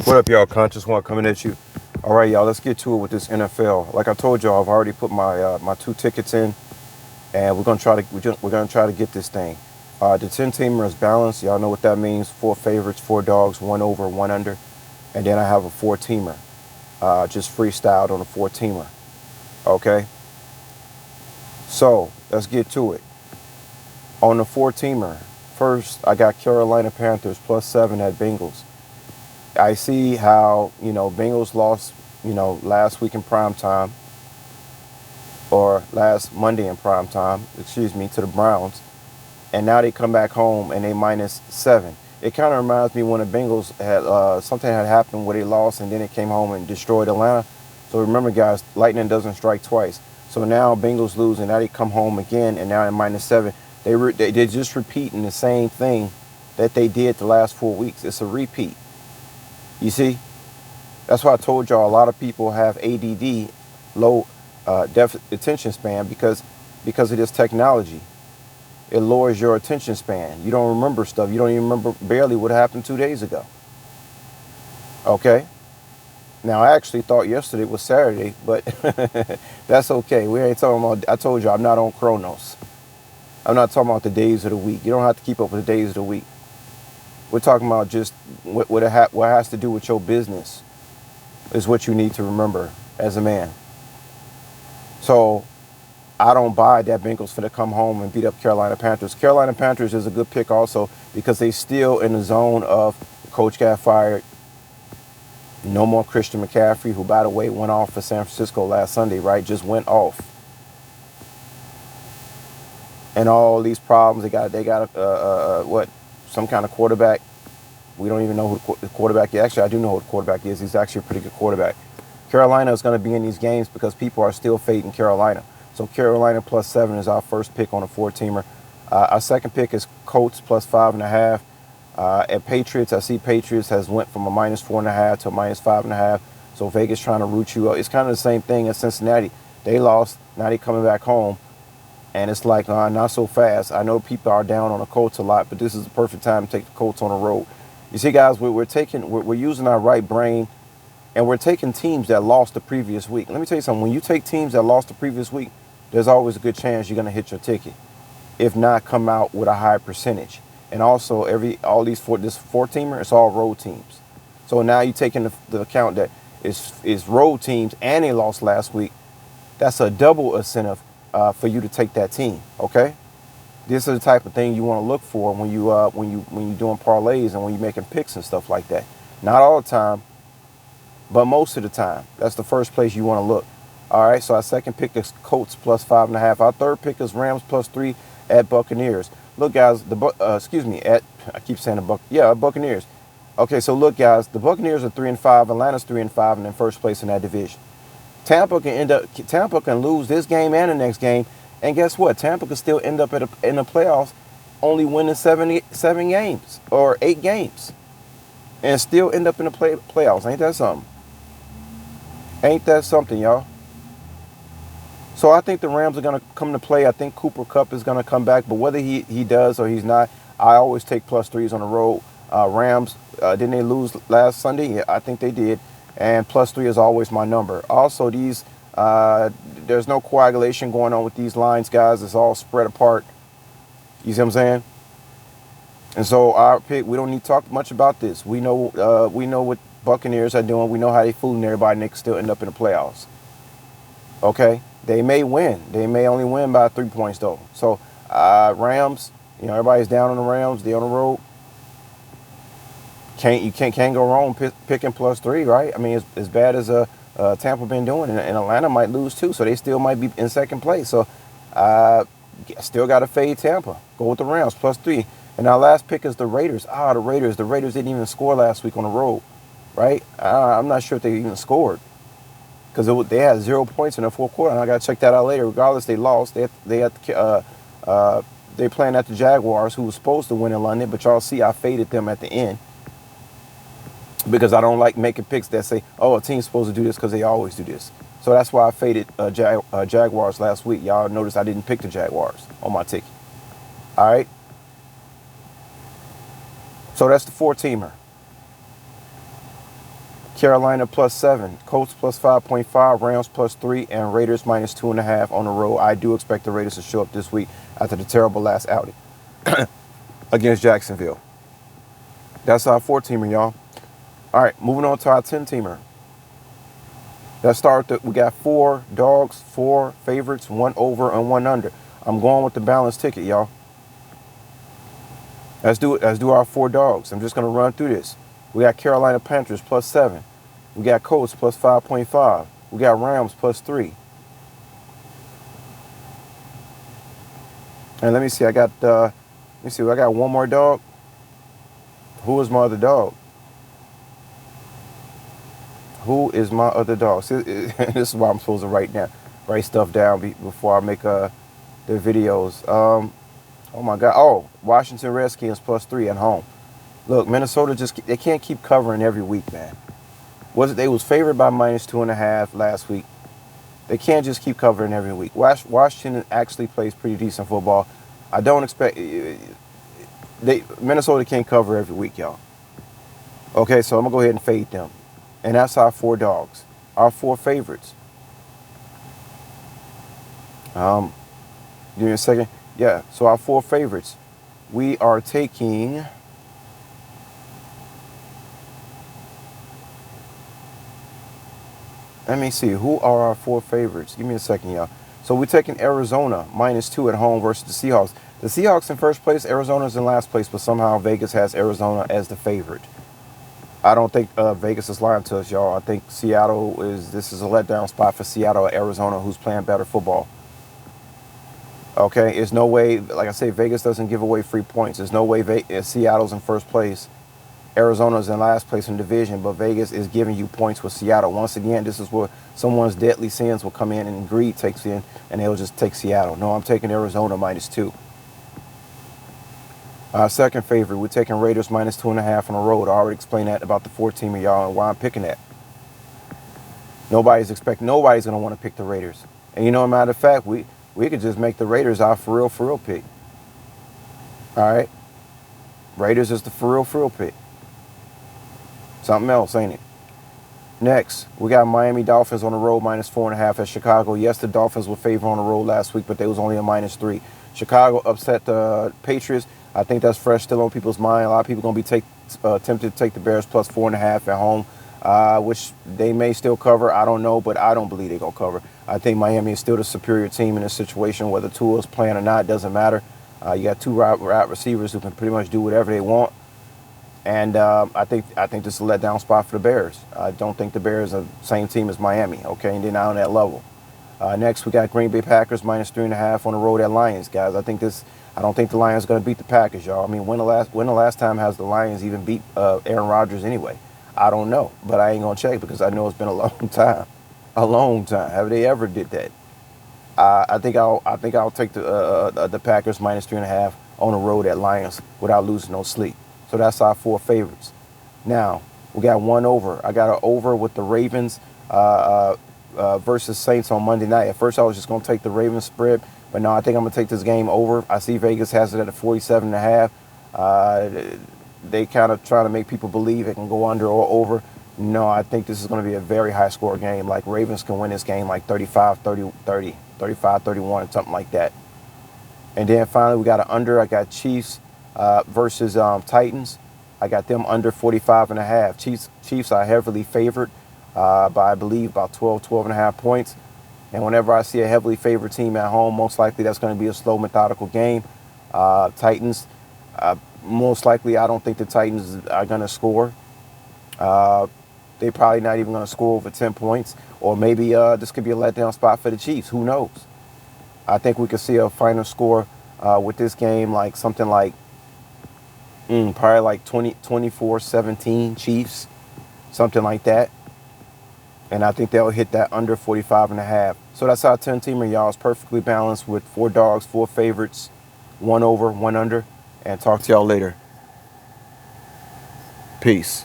What up, y'all? Conscious One coming at you. All right, y'all. Let's get to it with this NFL. Like I told y'all, I've already put my 2 tickets in, and we're gonna try to get this thing. The 10-teamer is balanced. Y'all know what that means. 4 favorites, 4 dogs, 1 over, 1 under, and then I have a 4-teamer. Just freestyled on a 4-teamer. Okay. So let's get to it. On the 4-teamer, first I got Carolina Panthers +7 at Bengals. I see how, Bengals lost, last week in prime time, or last Monday in prime time, to the Browns. And now they come back home and they -7. It kind of reminds me when the Bengals had, something had happened where they lost and then it came home and destroyed Atlanta. So remember, guys, lightning doesn't strike twice. So now Bengals lose and now they come home again and now at -7. They're just repeating the same thing that they did the last 4 weeks. It's a repeat. You see, that's why I told y'all a lot of people have ADD, low attention span, because of this technology. It lowers your attention span. You don't remember stuff. You don't even remember barely what happened 2 days ago. Okay? Now, I actually thought yesterday was Saturday, but that's okay. We ain't talking about, I told you, I'm not on Chronos. I'm not talking about the days of the week. You don't have to keep up with the days of the week. We're talking about just what has to do with your business is what you need to remember as a man. So I don't buy that Bengals for to come home and beat up Carolina Panthers. Carolina Panthers is a good pick also because they still in the zone of the coach got fired. No more Christian McCaffrey, who, by the way, went off for San Francisco last Sunday, right? Just went off. And all these problems, they got some kind of quarterback. We don't even know who the quarterback is. Actually, I do know who the quarterback is. He's actually a pretty good quarterback. Carolina is going to be in these games because people are still fading Carolina. So Carolina +7 is our first pick on a 4-teamer. Our second pick is Colts +5.5. At Patriots, I see Patriots has went from a -4.5 to a -5.5. So Vegas trying to root you up. It's kind of the same thing as Cincinnati. They lost. Now they coming back home. And it's like, not so fast. I know people are down on the Colts a lot, but this is the perfect time to take the Colts on the road. You see, guys, we're using our right brain, and we're taking teams that lost the previous week. Let me tell you something. When you take teams that lost the previous week, there's always a good chance you're going to hit your ticket. If not, come out with a high percentage. And also, this 4-teamer, it's all road teams. So now you take into the account that it's road teams and they lost last week. That's a double incentive for you to take that team. Okay, this is the type of thing you want to look for when you're doing parlays and when you're making picks and stuff like that. Not all the time, but most of the time. That's the first place you want to look. All right, so our second pick is Colts +5.5. Our third pick is Rams +3 at Buccaneers. Look, guys, Buccaneers. Okay, so look, guys, the Buccaneers are 3-5, Atlanta's 3-5, and in first place in that division. Tampa can lose this game and the next game, and guess what? Tampa can still end up in the playoffs, only winning 7 games or 8 games, and still end up in the playoffs. Ain't that something? Ain't that something, y'all? So I think the Rams are going to come to play. I think Cooper Kupp is going to come back, but whether he does or he's not, I always take +3s on the road. Rams, didn't they lose last Sunday? Yeah, I think they did. And +3 is always my number. Also, there's no coagulation going on with these lines, guys. It's all spread apart. You see what I'm saying? And so our pick, we don't need to talk much about this. We know what Buccaneers are doing. We know how they fooling everybody, and they can still end up in the playoffs. Okay? They may win. They may only win by 3 points, though. So Rams, everybody's down on the Rams. They're on the road. Can't go wrong picking +3, right? I mean, as bad as Tampa been doing, and Atlanta might lose too, so they still might be in second place. So still got to fade Tampa. Go with the Rams +3. And our last pick is the Raiders. The Raiders. The Raiders didn't even score last week on the road, right? I'm not sure if they even scored because they had 0 points in the fourth quarter. And I got to check that out later. Regardless, they lost. They're playing at the Jaguars, who was supposed to win in London, but y'all see I faded them at the end. Because I don't like making picks that say, a team's supposed to do this because they always do this. So that's why I faded Jaguars last week. Y'all notice I didn't pick the Jaguars on my ticket. All right? So that's the 4-teamer. Carolina +7, Colts +5.5, Rams +3, and Raiders -2.5 on the road. I do expect the Raiders to show up this week after the terrible last outing against Jacksonville. That's our 4-teamer, y'all. All right, moving on to our 10-teamer. Let's start we got 4 dogs, 4 favorites, 1 over, and 1 under. I'm going with the balanced ticket, y'all. Let's do it. Let's do our 4 dogs. I'm just going to run through this. We got Carolina Panthers +7. We got Colts +5.5. We got Rams +3. And let me see. I got one more dog. Who is my other dog? Who is my other dog? See, this is why I'm supposed to write stuff down before I make the videos. Oh my God. Oh, Washington Redskins +3 at home. Look, Minnesota they can't keep covering every week, man. They was favored by -2.5 last week. They can't just keep covering every week. Washington actually plays pretty decent football. I don't expect Minnesota can't cover every week, y'all. Okay, so I'm gonna go ahead and fade them. And that's our 4 dogs, our 4 favorites. Give me a second. Yeah, so our 4 favorites. We are taking. Let me see. Who are our 4 favorites? Give me a second, y'all. So we're taking Arizona -2 at home versus the Seahawks. The Seahawks in first place, Arizona's in last place, but somehow Vegas has Arizona as the favorite. I don't think Vegas is lying to us, y'all. I think this is a letdown spot for Seattle or Arizona, who's playing better football. Okay, there's no way, like I say, Vegas doesn't give away free points. There's no way Seattle's in first place. Arizona's in last place in division, but Vegas is giving you points with Seattle. Once again, this is where someone's deadly sins will come in and greed takes in, and they'll just take Seattle. No, I'm taking Arizona -2. Our second favorite, we're taking Raiders -2.5 on the road. I already explained that about the 4-teamer, y'all, and why I'm picking that. Nobody's going to want to pick the Raiders. And you know, a matter of fact, we could just make the Raiders our for real pick. All right? Raiders is the for real pick. Something else, ain't it? Next, we got Miami Dolphins on the road -4.5 at Chicago. Yes, the Dolphins were favored on the road last week, but they was only a -3. Chicago upset the Patriots. I think that's fresh still on people's mind. A lot of people going to be tempted to take the Bears +4.5 at home, which they may still cover. I don't know, but I don't believe they're going to cover. I think Miami is still the superior team in this situation. Whether Tua is playing or not doesn't matter. You got 2 wide receivers who can pretty much do whatever they want. And I think this is a letdown spot for the Bears. I don't think the Bears are the same team as Miami, okay, and they're not on that level. Next, we got Green Bay Packers -3.5 on the road at Lions, guys. I don't think the Lions are going to beat the Packers, y'all. I mean, when the last time has the Lions even beat Aaron Rodgers anyway? I don't know, but I ain't going to check because I know it's been a long time. A long time. Have they ever did that? I think I'll take the Packers -3.5 on the road at Lions without losing no sleep. So that's our 4 favorites. Now, we got 1 over. I got an over with the Ravens versus Saints on Monday night. At first, I was just going to take the Ravens spread, but no, I think I'm going to take this game over. I see Vegas has it at a 47.5. They kind of trying to make people believe it can go under or over. No, I think this is going to be a very high-score game. Like, Ravens can win this game like 35-30, 35-31, something like that. And then finally, we got an under. I got Chiefs versus Titans. I got them under 45.5. Chiefs are heavily favored by, I believe, about 12.5 points. And whenever I see a heavily favored team at home, most likely that's going to be a slow, methodical game. Titans, most likely I don't think the Titans are going to score. They're probably not even going to score over 10 points. Or maybe this could be a letdown spot for the Chiefs. Who knows? I think we could see a final score with this game, like something like probably like 24-17 Chiefs, something like that. And I think they'll hit that under 45.5. So that's our 10-teamer, y'all. It's perfectly balanced with 4 dogs, 4 favorites, 1 over, 1 under. And talk to y'all later. Peace.